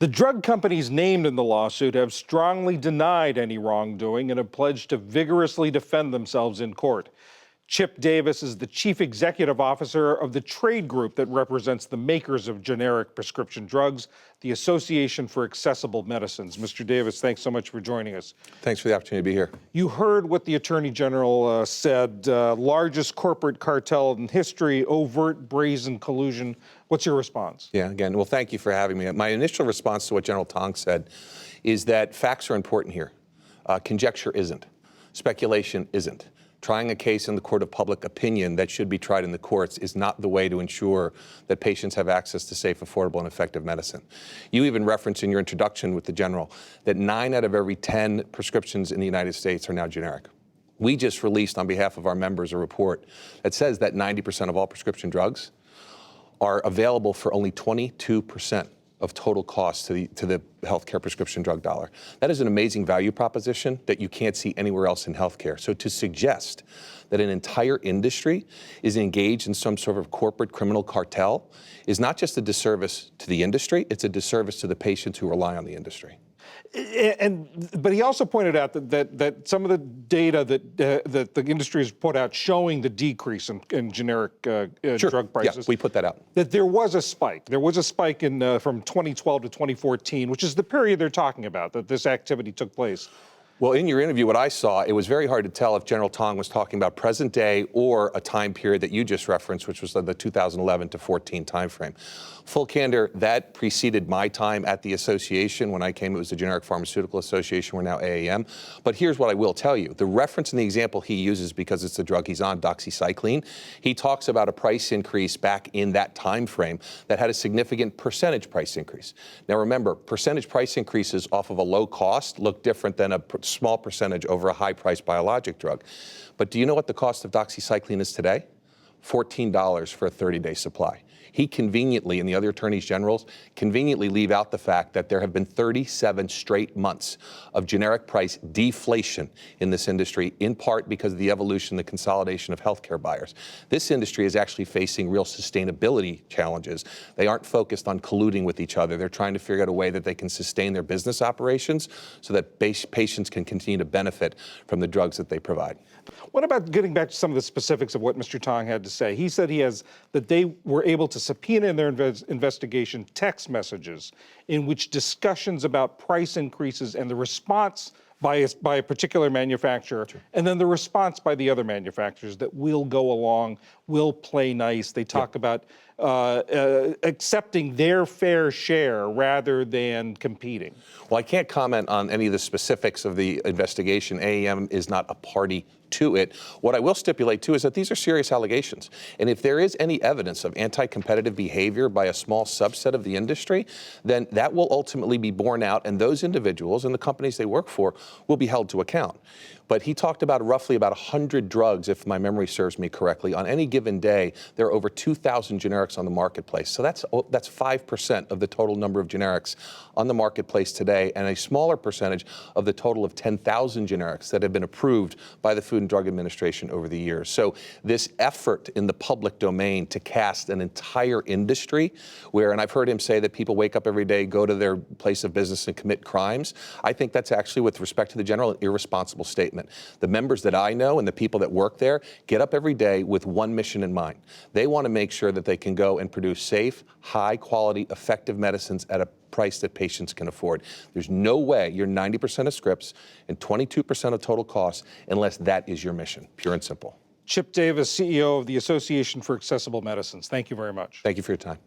The drug companies named in the lawsuit have strongly denied any wrongdoing and have pledged to vigorously defend themselves in court. Chip Davis is the chief executive officer of the trade group that represents the makers of generic prescription drugs, the Association for Accessible Medicines. Mr. Davis, thanks so much for joining us. Thanks for the opportunity to be here. You heard what the Attorney General said, largest corporate cartel in history, overt, brazen collusion. What's your response? Yeah, again, well, thank you for having me. My initial response to what General Tong said is that facts are important here. Conjecture isn't. Speculation isn't. Trying a case in the court of public opinion that should be tried in the courts is not the way to ensure that patients have access to safe, affordable, and effective medicine. You even referenced in your introduction with the General that 9 out of every 10 prescriptions in the United States are now generic. We just released on behalf of our members a report that says that 90% of all prescription drugs are available for only 22% of total cost to the healthcare prescription drug dollar. That is an amazing value proposition that you can't see anywhere else in healthcare. So to suggest that an entire industry is engaged in some sort of corporate criminal cartel is not just a disservice to the industry, it's a disservice to the patients who rely on the industry. But he also pointed out that some of the data that the industry has put out showing the decrease in generic drug prices. Yeah, we put that out. That there was a spike. There was a spike in from 2012 to 2014, which is the period they're talking about, that this activity took place. Well, in your interview, what I saw, it was very hard to tell if General Tong was talking about present day or a time period that you just referenced, which was the 2011 to 14 timeframe. Full candor, that preceded my time at the association. When I came, it was the Generic Pharmaceutical Association. We're now AAM. But here's what I will tell you. The reference in the example he uses, because it's the drug he's on, doxycycline, he talks about a price increase back in that time frame that had a significant percentage price increase. Now remember, percentage price increases off of a low cost look different than a small percentage over a high-priced biologic drug. But do you know what the cost of doxycycline is today? $14 for a 30-day supply. He conveniently, and the other attorneys generals, conveniently leave out the fact that there have been 37 straight months of generic price deflation in this industry, in part because of the evolution, the consolidation of healthcare buyers. This industry is actually facing real sustainability challenges. They aren't focused on colluding with each other. They're trying to figure out a way that they can sustain their business operations so that patients can continue to benefit from the drugs that they provide. What about getting back to some of the specifics of what Mr. Tong had to say? He said that they were able to subpoena in their investigation text messages in which discussions about price increases and the response by a particular manufacturer, and then the response by the other manufacturers that will go along, will play nice. They talk about accepting their fair share rather than competing. Well, I can't comment on any of the specifics of the investigation. AAM is not a party to it. What I will stipulate, too, is that these are serious allegations. And if there is any evidence of anti-competitive behavior by a small subset of the industry, then that will ultimately be borne out, and those individuals and the companies they work for will be held to account. But he talked about roughly about 100 drugs, if my memory serves me correctly. On any given day, there are over 2,000 generics on the marketplace. So that's 5% of the total number of generics on the marketplace today, and a smaller percentage of the total of 10,000 generics that have been approved by the Food and Drug Administration over the years. So this effort in the public domain to cast an entire industry where, and I've heard him say that people wake up every day, go to their place of business and commit crimes, I think that's actually, with respect to the General, an irresponsible statement. The members that I know and the people that work there get up every day with one mission in mind. They want to make sure that they can go and produce safe, high-quality, effective medicines at a price that patients can afford. There's no way you're 90% of scripts and 22% of total costs unless that is your mission, pure and simple. Chip Davis, CEO of the Association for Accessible Medicines. Thank you very much. Thank you for your time.